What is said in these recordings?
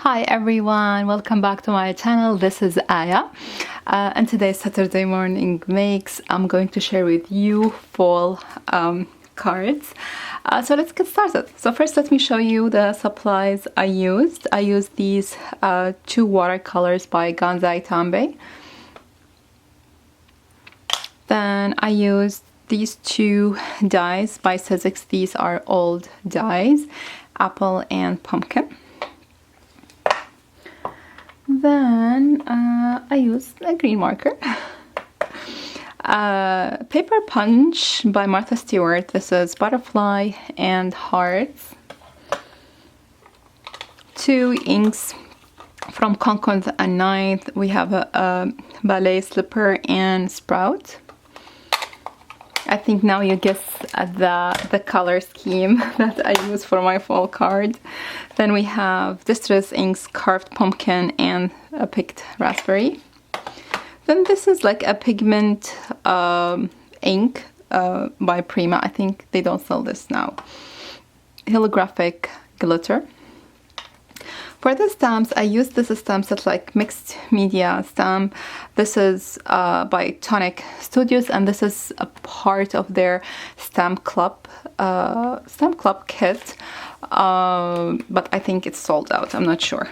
Hi everyone, welcome back to my channel. This is Aya, and today's Saturday morning makes. I'm going to share with you fall cards. So let's get started. So first let me show you the supplies I used. I used these two watercolors by Ganzai Tambay. Then I used these two dies by Sizzix. These are old dies, apple and pumpkin. Then I used a green marker. Paper punch by Martha Stewart. This is butterfly and hearts. Two inks from Concord and Ninth. We have a ballet slipper and sprout. I think now you guess the color scheme that I use for my fall card. Then we have Distress Inks, carved pumpkin, and a picked raspberry. Then this is like a pigment ink by Prima. I think they don't sell this now. Holographic glitter. For the stamps, I use this stamp set, like mixed media stamp. This is by Tonic Studios, and this is a part of their stamp club kit. But I think it's sold out. I'm not sure.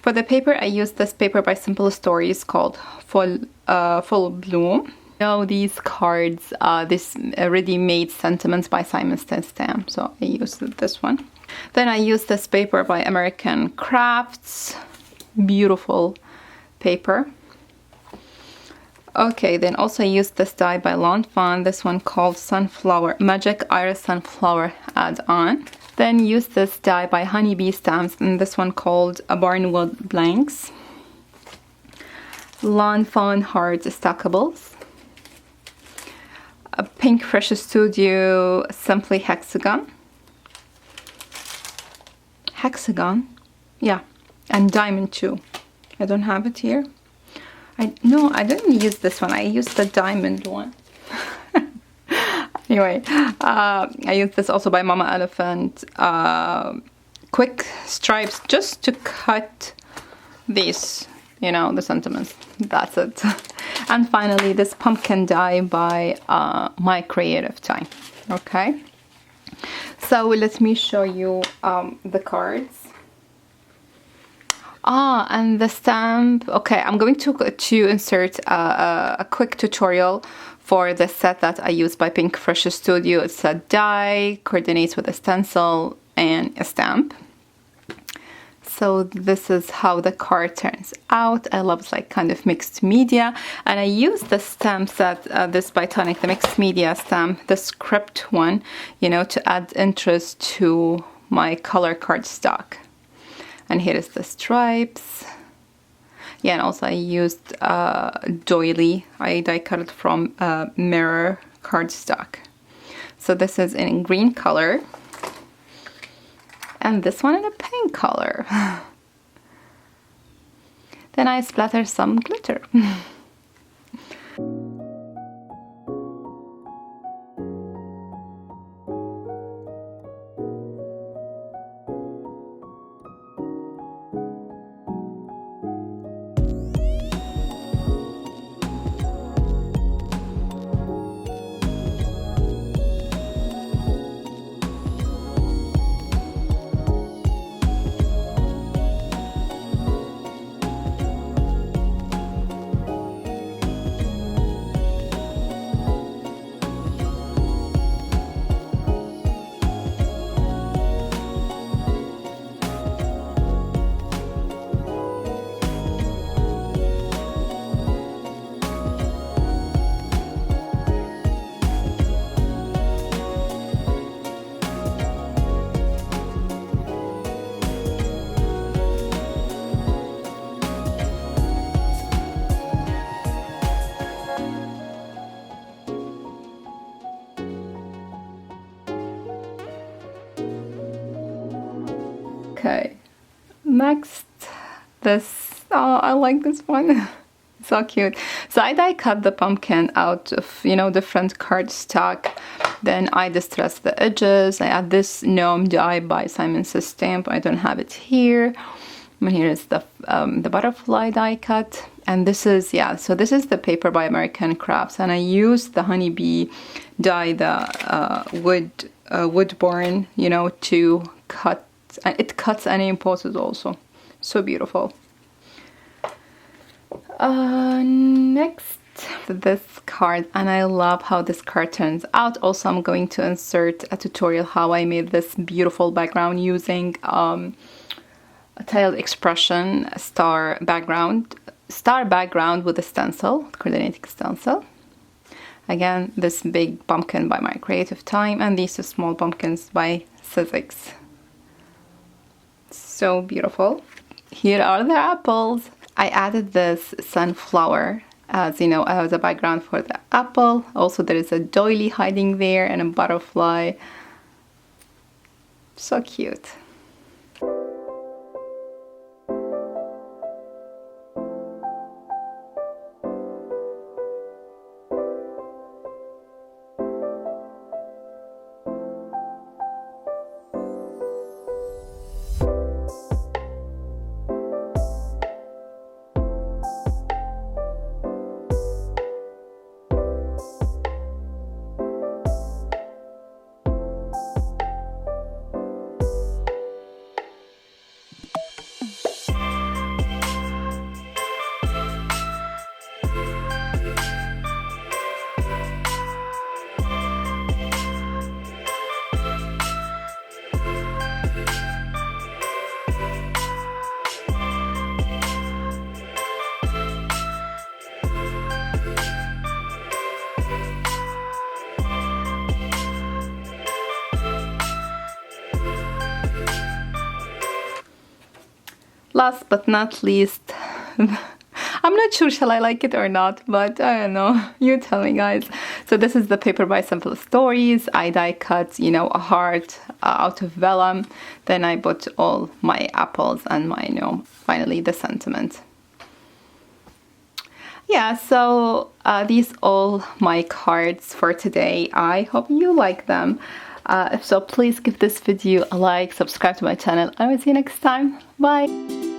For the paper, I used this paper by Simple Stories called Full Bloom. Now these cards, this ready-made sentiments by Simon Stamp. So I used this one. Then I used this paper by American Crafts. Beautiful paper. Okay, then also I used this die by Lawn Fawn. This one called Sunflower, Magic Iris Sunflower Add-on. Then used this die by Honeybee Stamps, and this one called Barnwood Blanks. Lawn Fawn Heart Stackables. A Pink Fresh Studio Simply Hexagon. Yeah, and diamond too. I don't have it here. No, I didn't use this one. I used the diamond one. Anyway, I used this also by Mama Elephant. Quick stripes just to cut these, you know, the sentiments. That's it. And finally, this pumpkin die by My Creative Time. Okay. So let me show you the cards. And the stamp. Okay, I'm going to insert a quick tutorial for the set that I use by Pink Fresh Studio. It's a die, coordinates with a stencil and a stamp. So this is how the card turns out. I love it's like kind of mixed media, and I use the stamp set, this by Tonic, the mixed media stamp, the script one, you know, to add interest to my color card stock. And here is the stripes. Yeah, and also I used doily. I die cut it from mirror cardstock. So this is in green color. And this one in a pink color. Then I splatter some glitter. Okay, next, this, oh, I like this one. So cute. So I die cut the pumpkin out of, you know, different cardstock. Then I distress the edges. I add this gnome die by Simon Says Stamp. I don't have it here. And here is the butterfly die cut. And this is, yeah, so this is the paper by American Crafts. And I used the honeybee die, the woodborne, you know, to cut. And it cuts and imposes also. So beautiful. Next, this card, and I love how this card turns out. Also, I'm going to insert a tutorial how I made this beautiful background using a tiled expression star background with a stencil, coordinating stencil. Again, this big pumpkin by My Creative Time, and these two small pumpkins by Sizzix. So beautiful. Here are the apples. I added this sunflower as, you know, as a background for the apple. Also, there is a doily hiding there and a butterfly. So cute. Last but not least, I'm not sure shall I like it or not, but I don't know. You tell me, guys. So this is the paper by Simple Stories. I die cut, you know, a heart out of vellum. Then I put all my apples and my, you know, finally the sentiment. Yeah, so these all my cards for today. I hope you like them. If so, please give this video a like, subscribe to my channel. I will see you next time. Bye!